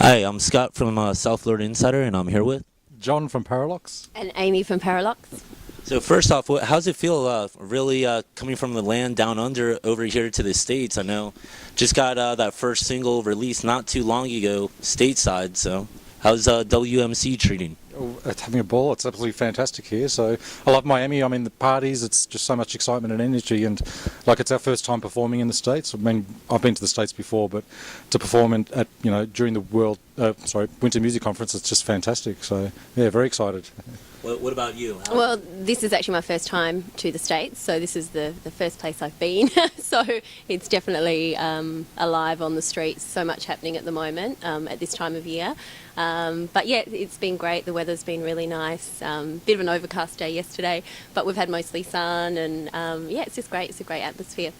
Hi, I'm Scott from South Florida Insider, and I'm here with. John from Parralox. And Amy from Parralox. So first off, how's it feel really coming from the land down under over here to the States? I know just got that first single released not too long ago stateside, so how's WMC treating? Oh, it's having a ball. It's absolutely fantastic here. So I love Miami. I mean, the parties, it's just so much excitement and energy. And like, it's our first time performing in the States. I mean, I've been to the States before, but to perform at during the Winter Music Conference, it's just fantastic. So yeah, very excited. What about you? Well, this is actually my first time to the States, so this is the first place I've been. So it's definitely alive on the streets, so much happening at the moment at this time of year. But yeah, it's been great. The weather's been really nice. Bit of an overcast day yesterday, but we've had mostly sun, and yeah, it's just great. It's a great atmosphere.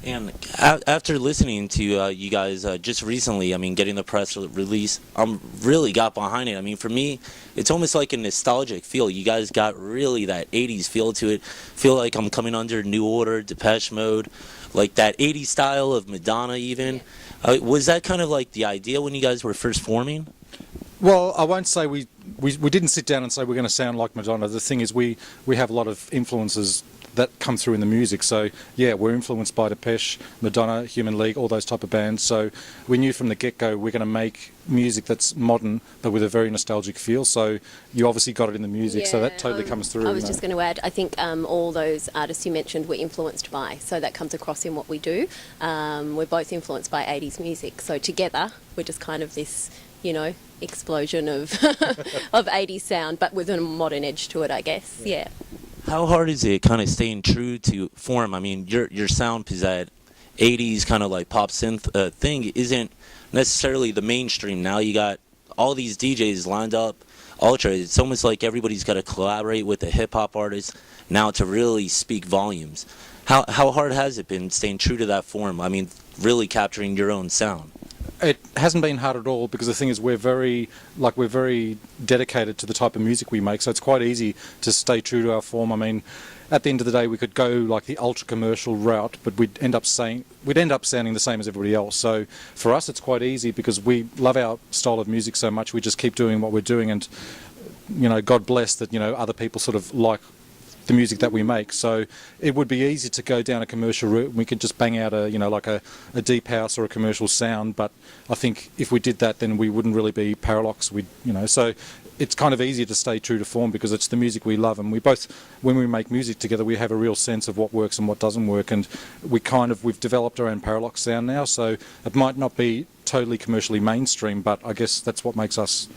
And after listening to you guys just recently, I mean, getting the press release, really got behind it. I mean, for me, it's almost like a nostalgic feel. You guys got really that 80s feel to it. Feel like I'm coming under New Order, Depeche Mode, like that 80s style of Madonna even. Was that kind of like the idea when you guys were first forming? Well, I won't say we didn't sit down and say we're going to sound like Madonna. The thing is, we have a lot of influences that come through in the music. So yeah, we're influenced by Depeche, Madonna, Human League, all those type of bands. So we knew from the get-go we're going to make music that's modern but with a very nostalgic feel. So you obviously got it in the music, so that totally comes through. I was just going to add, I think all those artists you mentioned were influenced by, so that comes across in what we do. We're both influenced by 80s music, so together we're just kind of this, explosion of of 80s sound, but with a modern edge to it, I guess. Yeah. How hard is it kind of staying true to form? I mean, your sound is that 80s kind of like pop synth thing isn't necessarily the mainstream. Now you got all these DJs lined up, ultra. It's almost like everybody's got to collaborate with a hip hop artist now to really speak volumes. How hard has it been staying true to that form? I mean, really capturing your own sound. It hasn't been hard at all, because the thing is we're very dedicated to the type of music we make, so it's quite easy to stay true to our form. I mean, at the end of the day we could go like the ultra commercial route, but we'd end up sounding the same as everybody else. So for us it's quite easy because we love our style of music so much, we just keep doing what we're doing, and God bless that other people sort of like the music that we make. So it would be easy to go down a commercial route and we could just bang out a deep house or a commercial sound, but I think if we did that then we wouldn't really be Parralox. So it's kind of easier to stay true to form because it's the music we love, and we both, when we make music together, we have a real sense of what works and what doesn't work, and we've developed our own Parralox sound now, so it might not be totally commercially mainstream, but I guess that's what makes us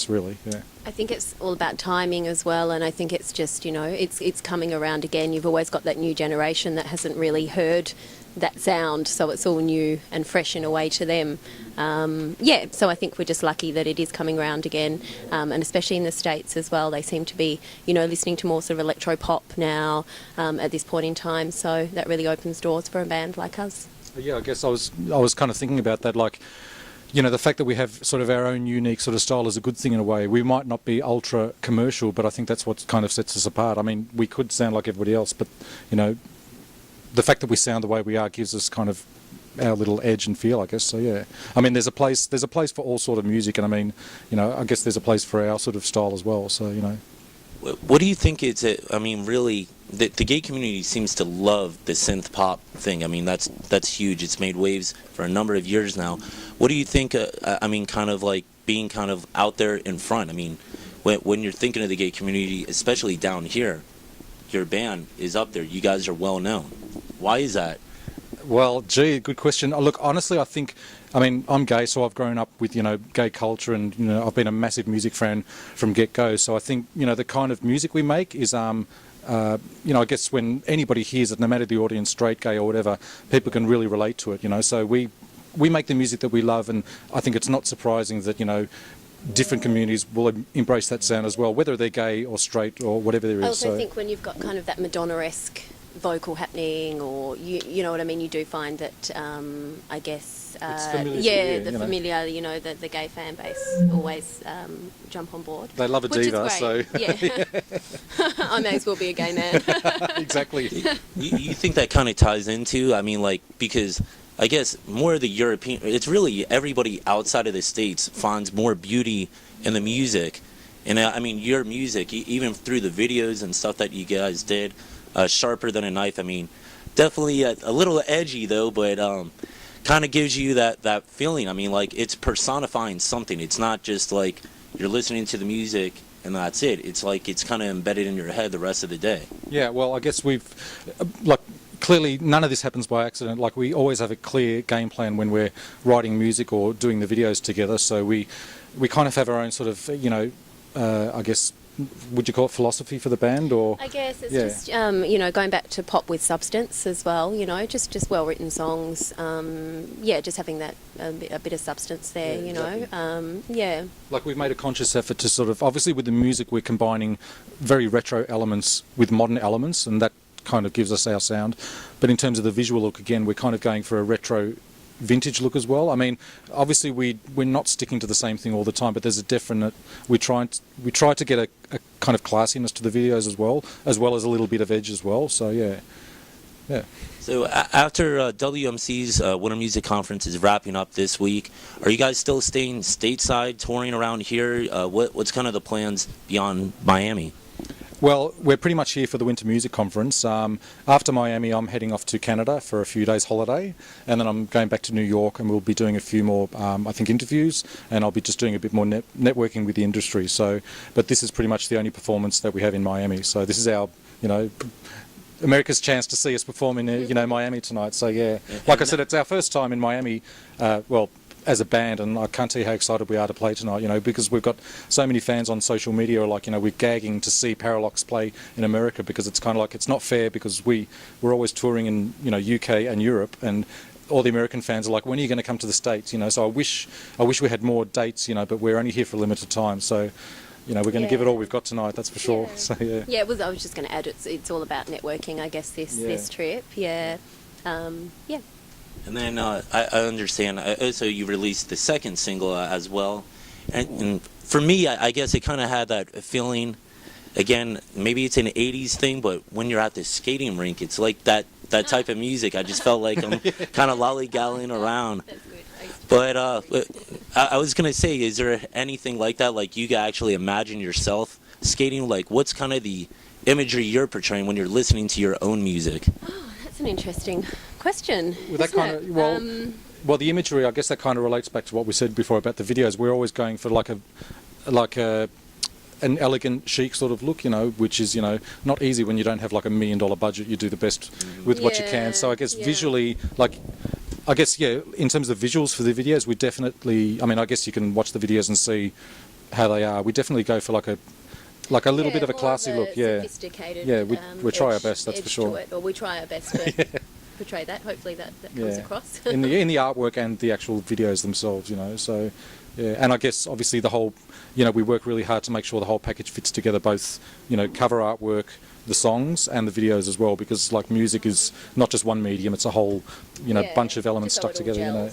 really. Yeah. I think it's all about timing as well, and I think it's just it's coming around again. You've always got that new generation that hasn't really heard that sound, so it's all new and fresh in a way to them. So I think we're just lucky that it is coming around again, and especially in the States as well. They seem to be listening to more sort of electro pop now at this point in time, so that really opens doors for a band like us. Yeah, I guess I was kind of thinking about that, like, the fact that we have sort of our own unique sort of style is a good thing in a way. We might not be ultra commercial, but I think that's what kind of sets us apart. I mean, we could sound like everybody else, but the fact that we sound the way we are gives us kind of our little edge and feel, I guess. So yeah, I mean, there's a place for all sort of music, and I mean, I guess there's a place for our sort of style as well. So What do you think I mean, really, the gay community seems to love the synth pop thing. I mean, that's huge. It's made waves for a number of years now. What do you think, I mean, kind of like being kind of out there in front? I mean, when you're thinking of the gay community, especially down here, your band is up there. You guys are well known. Why is that? Well, gee, good question. Look, honestly, I mean, I'm gay, so I've grown up with, gay culture, and, I've been a massive music fan from get-go. So I think, the kind of music we make is, I guess when anybody hears it, no matter the audience, straight, gay or whatever, people can really relate to it, So we make the music that we love, and I think it's not surprising that, different communities will embrace that sound as well, whether they're gay or straight or whatever there is. I also think when you've got kind of that Madonna-esque vocal happening, or you know what I mean, you do find that I guess familiar, the gay fan base always jump on board. They love a diva, so yeah. I may as well be a gay man. Exactly. You think that kind of ties into, I mean, like, because I guess more of the European. It's really everybody outside of the states finds more beauty in the music, and I mean your music, even through the videos and stuff that you guys did, sharper than a knife. I mean, definitely a little edgy though, but kind of gives you that feeling. I mean, like it's personifying something. It's not just like you're listening to the music and that's it. It's like it's kind of embedded in your head the rest of the day. Yeah, well, I guess we've, like, clearly none of this happens by accident. Like, we always have a clear game plan when we're writing music or doing the videos together. So we kind of have our own sort of, I guess, would you call it philosophy for the band, or? I guess it's Yeah. just, going back to pop with substance as well, just well-written songs. Just having that, a bit of substance there, Exactly. Like, we've made a conscious effort to sort of, obviously with the music we're combining very retro elements with modern elements, and that kind of gives us our sound. But in terms of the visual look, again, we're kind of going for a retro vintage look as well. I mean, obviously we're not sticking to the same thing all the time, but there's a definite, we try to get a kind of classiness to the videos as well as a little bit of edge as well. So yeah. So after WMC's Winter Music Conference is wrapping up this week, are you guys still staying stateside, touring around here? What's kind of the plans beyond Miami? Well, we're pretty much here for the Winter Music Conference. After Miami, I'm heading off to Canada for a few days holiday, and then I'm going back to New York, and we'll be doing a few more, I think, interviews, and I'll be just doing a bit more networking with the industry. So, but this is pretty much the only performance that we have in Miami. So this is our, America's chance to see us perform in, Miami tonight. So yeah, like I said, it's our first time in Miami. As a band, and I can't tell you how excited we are to play tonight, because we've got so many fans on social media are like, we're gagging to see Parralox play in America, because it's kind of like, it's not fair, because we're always touring in, UK and Europe, and all the American fans are like, when are you going to come to the States, so I wish we had more dates, but we're only here for a limited time, so we're going to give it all we've got tonight, that's for sure. Yeah. So yeah. Yeah, I was just going to add, it's all about networking, I guess, this trip. Yeah. And then I understand, so you released the second single as well. And for me, I guess it kind of had that feeling, again, maybe it's an 80s thing, but when you're at the skating rink, it's like that type of music. I just felt like I'm kind of lollygagging around. That's good. But I was going to say, is there anything like that, like you can actually imagine yourself skating? Like, what's kind of the imagery you're portraying when you're listening to your own music? Oh, that's an interesting question. Well, that kind of, well, the imagery, I guess that kind of relates back to what we said before about the videos. We're always going for like an elegant, chic sort of look, which is, not easy when you don't have like $1 million budget. You do the best with what you can. So I guess visually, in terms of visuals for the videos, we definitely, I guess you can watch the videos and see how they are. We definitely go for like a little bit of a classy look, sophisticated. Yeah, we try our best, that's for sure. Or we try our best to portray that. Hopefully that comes across. in the artwork and the actual videos themselves, So, yeah, and I guess obviously the whole, we work really hard to make sure the whole package fits together, both, cover artwork, the songs and the videos as well, because like music is not just one medium, it's a whole bunch of elements stuck together.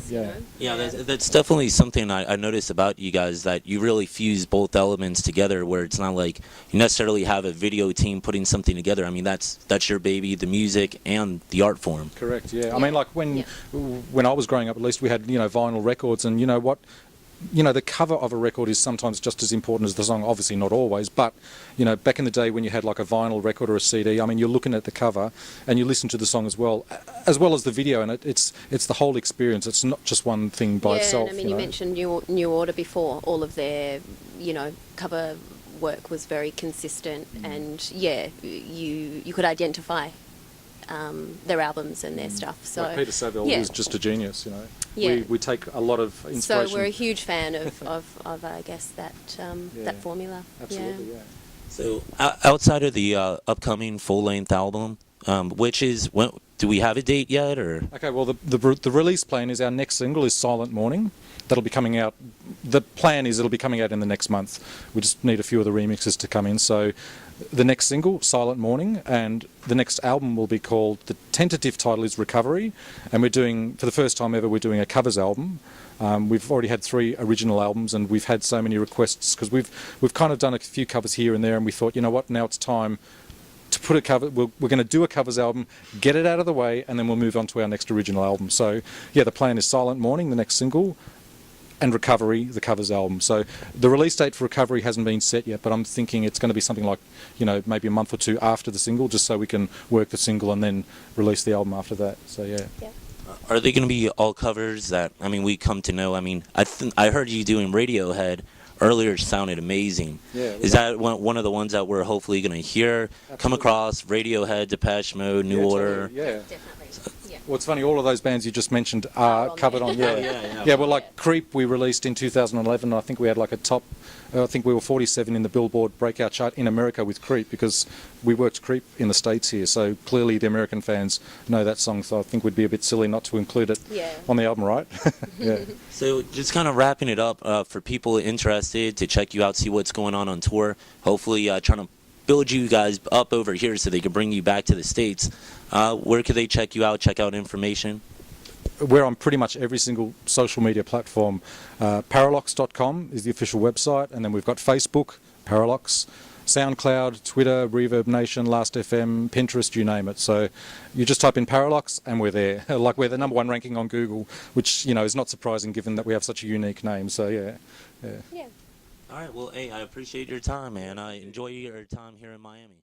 That's definitely something I noticed about you guys, that you really fuse both elements together, where it's not like you necessarily have a video team putting something together. I mean, that's your baby, the music and the art form. Correct. I mean, like when I was growing up, at least we had vinyl records, and the cover of a record is sometimes just as important as the song. Obviously not always, but back in the day when you had like a vinyl record or a CD, you're looking at the cover and you listen to the song as well as the video, and it's the whole experience. It's not just one thing by itself. And you mentioned New Order before. All of their cover work was very consistent, and you could identify their albums and their stuff. So like Peter Saville is just a genius, Yeah. We take a lot of inspiration. So we're a huge fan of I guess that formula. Absolutely, So outside of the upcoming full-length album, which is, do we have a date yet, or? Okay, well the release plan is, our next single is Silent Morning. That'll be coming out. The plan is it'll be coming out in the next month. We just need a few of the remixes to come in. So the next single, Silent Morning, and the next album will be called, the tentative title is Recovery, and we're doing, for the first time ever, we're doing a covers album. We've already had 3 original albums, and we've had so many requests, because we've kind of done a few covers here and there, and we thought, you know what, now it's time to put a cover. We're going to do a covers album, get it out of the way, and then we'll move on to our next original album. So yeah, the plan is Silent Morning, the next single, and Recovery, the covers album. So the release date for Recovery hasn't been set yet, but I'm thinking it's going to be something like, maybe a month or two after the single, just so we can work the single and then release the album after that. So yeah. Are they going to be all covers that, we come to know? I heard you doing Radiohead earlier, sounded amazing. Yeah. Is that one of the ones that we're hopefully going to hear, come across? Radiohead, Depeche Mode, New Order? Totally, yeah. Definitely. Yeah. Well, it's funny, all of those bands you just mentioned are on covered there. on, Yeah. Well, like Creep we released in 2011. I think we had like a top, I think we were 47 in the Billboard Breakout chart in America with Creep, because we worked Creep in the States here. So clearly the American fans know that song, so I think we'd be a bit silly not to include it on the album, right? Yeah. So just kind of wrapping it up, for people interested to check you out, see what's going on tour, hopefully trying to build you guys up over here so they can bring you back to the States. Where could they check you out, check out information? We're on pretty much every single social media platform. Parralox.com is the official website, and then we've got Facebook, Parralox, SoundCloud, Twitter, Reverb Nation, Last.fm, Pinterest, you name it. So you just type in Parralox and we're there. Like, we're the #1 ranking on Google, which, is not surprising given that we have such a unique name. So yeah. All right, well, hey, I appreciate your time, man. I enjoy your time here in Miami.